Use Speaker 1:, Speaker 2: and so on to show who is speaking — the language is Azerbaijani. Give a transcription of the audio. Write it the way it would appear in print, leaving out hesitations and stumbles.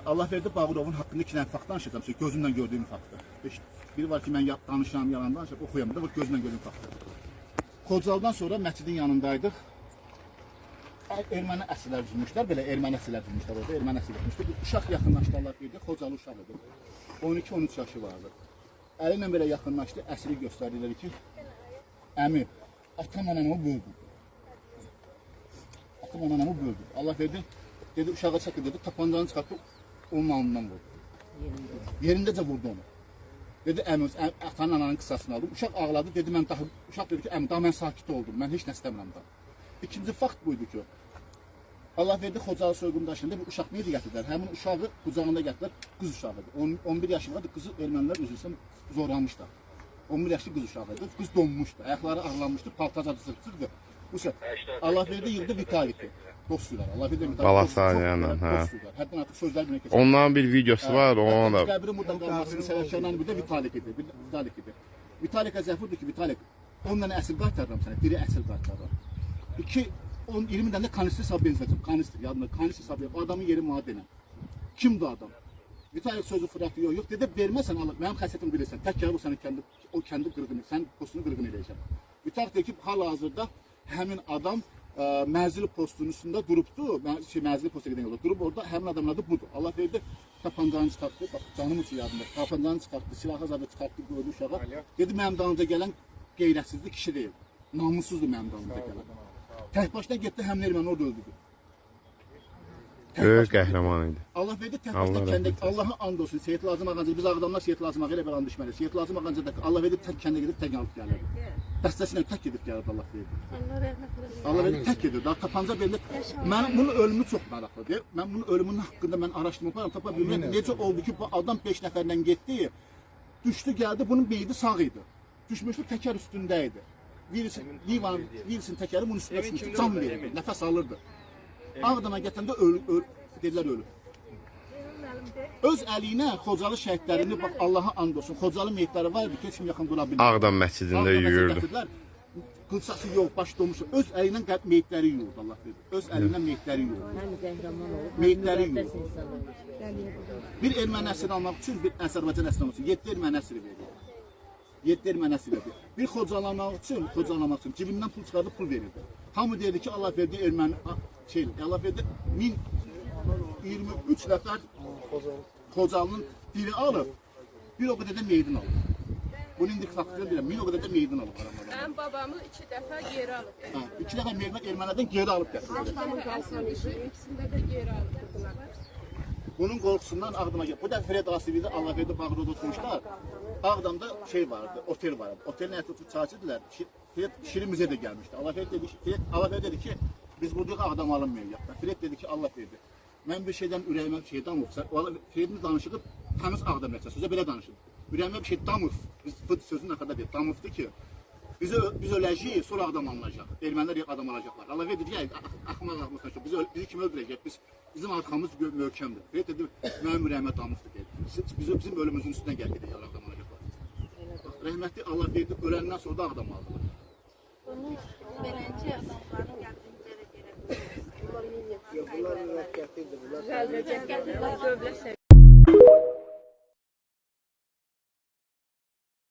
Speaker 1: Allah verdi Bağırovun haqqında 2 dənə fakt danışacağım. Gözümlə gördüyüm faktdır. Biri var ki, mən danışıram, yalan danışıram, oxuyam da, gözümlə gördüyüm faktdır. Xocaldan sonra məscidin yanındaydıq. Erməni əsirlər üzülmüşlər, belə erməni əsirlər üzülmüşlər orada, erməni əsirlər üzülmüşlər. Uşaq yaxınlaşdı, Allah verdi, Xocalı uşaq idi. 12-13 yaşı vardı. Əli ilə belə yaxınlaşdı, əsiri göstərirlər ki, əmi, atam anamı böldü. Atam anamı böldü. Allah verdi, dedi uşağa çəkir, dedi, tapancanı çıxartdı, onun alnından vurdu. Yerindəcə vurdu onu. Dedi, əmi, atanın ananın qısasını aldım. Uşaq ağladı, dedi, mən daha, uşaq dedi ki, əmi, daha mən sakit oldum, mən heç nə istəmirəm daha. İkinci fakt buydu ki, Allah verdi Xocalı soyğundaşında bir uşaq neydi gətirdilər? Həmin uşağı qucağında gətirdilər, qız uşağıdır. 11 yaşı vardı, qızı ermənilər üzülsən zorlamışlar. 11 yaşlı qız uşağıdır, qız donmuşdu, ayaqları ağlanmışdı, paltacadı sırtırdı. Allah verdi yıldı Vitaliki. Dostuylar. Allah verdi Vitaliki.
Speaker 2: Balasayla, hə.
Speaker 1: Həddən artıq sözlər günə keçir.
Speaker 2: Onların bir videosu var, ona da.
Speaker 1: Qəbrin buradan qalmasının səbəblərindən biri də Vitalikidir. Vitalikə zəfurdur ki, Vitalik, ondan əsir qaytarıram sənə, biri əsir qaytarıram. 20 dənə kanister hesabı benzettim. Kanister, yadında kanister hesabı yap. Adamın yeri madene. Kimdi adam? Vitalik sözü fırlatdı, yok dedi, verməsən Allah, mənim xəsiyyətimi bilirsən. Tək gəlib o sənin kendi qırğını, sən postunu qırğını eləyəcəm. Vitalik deyir ki, hal-hazırda həmin adam məzili postunun üstündə durubdu, məzili posta gedən yolda durub orada, həmin adamın adı budur. Allah verdi, tapancanı çıxartdı, bak canım üçün yadında, tapancanı çıxartdı, silahı zadı çıxartdı, gördü uşağa. Dedi, mənim dalımca gələn qeyrətsizlik kişi deyil, namussuzdur mənim dalımca gələn. Tək başına getdi, həmin erməni orada öldürdü.
Speaker 2: Böyük qəhrəman idi.
Speaker 1: Allah verdi, tək başına kəndə, Allah'a and olsun, Seyid Lazım Ağancı, biz ağadamlar Seyid Lazım Ağancı ilə and düşməli. Seyid Lazım Ağancı da Allah verdi, tək kəndə gedib, tək alıb gəlirdi. Dəstəsinə tək gedib gəlirdi Allah verdi. Allah verdi, tək gedirdi. Daha tapanca verilir. Bunun ölümü çox maraqlıdır. Mən bunun ölümünün haqqında mən araşdırma yaparım, tapa bilmirəm. Necə oldu ki, bu adam 5 nəfərlə getdi, düşdü, gəldi, bunun beydi sağ idi. Düşmüşdü, təkər üstündə idi. Virisin təkəri bunun üstündə düşmüşdü, can verirdi, nəfəs alırdı. Ağdama gətəndə dedilər ölüb. Öz əliylə Xocalı şəhidlərini, bax Allaha and olsun, Xocalı meyitləri var idi ki, heç kim yaxın dura bilmir.
Speaker 2: Ağdam məscidində yuyurdu.
Speaker 1: Qılçası yox, baş dolmuş, öz əlindən meyitləri yuyurdu Allah verir. Öz əlindən meyitləri yuyurdu. Meyitləri yuyurdu. Bir erməni əsiri almaq üçün, bir Azərbaycan əsiri almaq üçün 7 erməni əsiri verir. 7 erməni əsiri verir. Bir Xocalı almaq üçün cibindən pul çıxardı, pul verirdi. Hamı deyirdi ki, Allah verdi erməni, Allah verdi 1023 nəfər Xocalının diri alıb, bir o qədər də meydin alıb. Bunu indi faktörü deyirəm, bir o qədər də meydin alıb.
Speaker 3: Mənim babamı 2 dəfə geri alıb.
Speaker 1: 2 dəfə ermənilərdən geri alıb gətirirlər.
Speaker 3: İkisində də geri alıb.
Speaker 1: Bunun qorxusundan Ağdama gəldi. Bu da Fred Asivi'de Allah verdi Bağdada oturmuşlar. Ağdamda vardı, otel vardı. Otelin ətrafı çağırdılar. Fred Şirin müzeye de gelmişti. Allah verdi dedi ki, biz burada Ağdam alınmayacaq. Fred dedi ki, Allah verdi. Mən bir şeydən ürəyimə bir şey damıqsa, Fred'in danışıqı təmiz Ağdam rəqsə, sözə belə danışır. Ürəyimə bir şey damıq, sözün nə qədər deyil, damıqdır ki, biz öləcəyik, sonra Ağdam alınacaq. Ermənilər Ağdam alacaqlar. Allah verdi ki, axmaq bizi kim öldürəcək, bizim arxamız möhkəmdir. Fred dedi, mənim ürəyimə damıqdır deyil. Bizim ölümümüzün üstündən gəldi deyil, Ağdam alacaqlar. Rəhmətli Allah verdi, öləndən sonra da Ağdam aldılar.
Speaker 3: Onun verənci adamların gəldiyinəcə də gələ bilir.
Speaker 4: Bunlar müvəqqətidir.
Speaker 3: Gələcək, dövlət